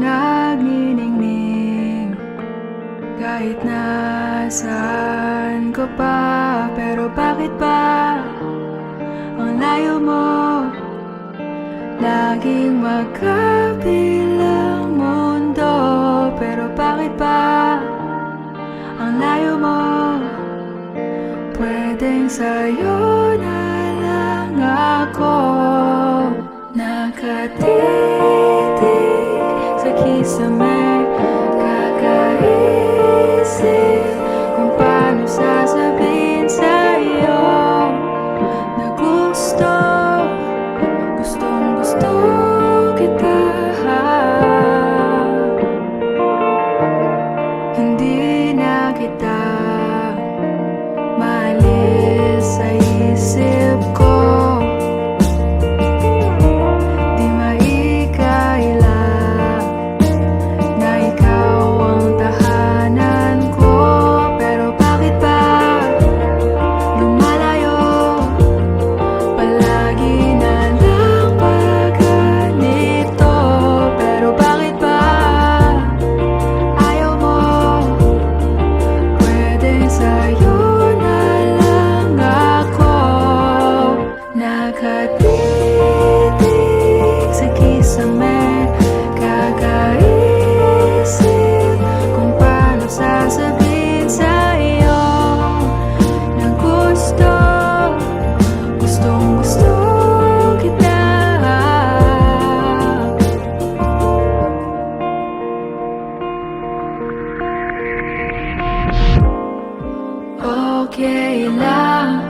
nagniningning kahit nasaan ka pa. Pero bakit ba ang layo mo? Laging magkabilang mundo. Pero bakit ba ang layo mo? Pwedeng sa'yo na lang ako nakatitig sa kisame, kakaisip kung paano sasabihin sa'yo na gustong gusto kita. Hindi na kita maalis sa isip ko. Di maikaila na ikaw ang tahanan ko. Pero bakit ba lumalayo? Palagi na lang ba ganito? Pero bakit ba ayaw mo? Pwedeng sa'yo na lang ako nakatitig sa kisame, kakaisip kung paano sasabihin sa'yo na gustong gusto kita. Okay lang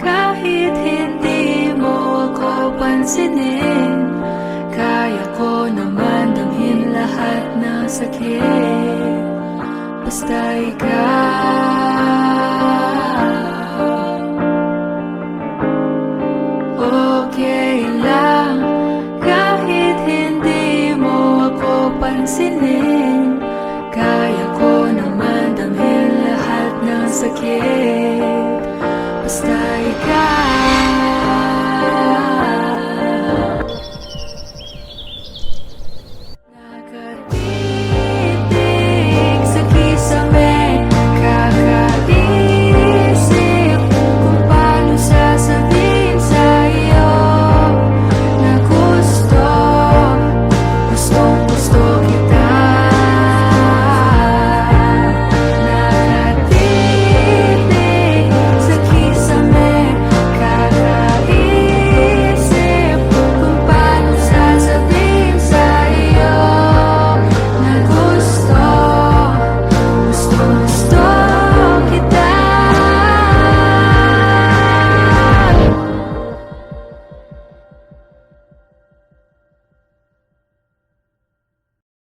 kahit hindi mo ako pansinin. Kaya ko naman damhin lahat ng sakit basta ikaw. Okay lang kahit hindi mo ako pansinin. Kaya ko naman damhin lahat ng sakit basta ikaw.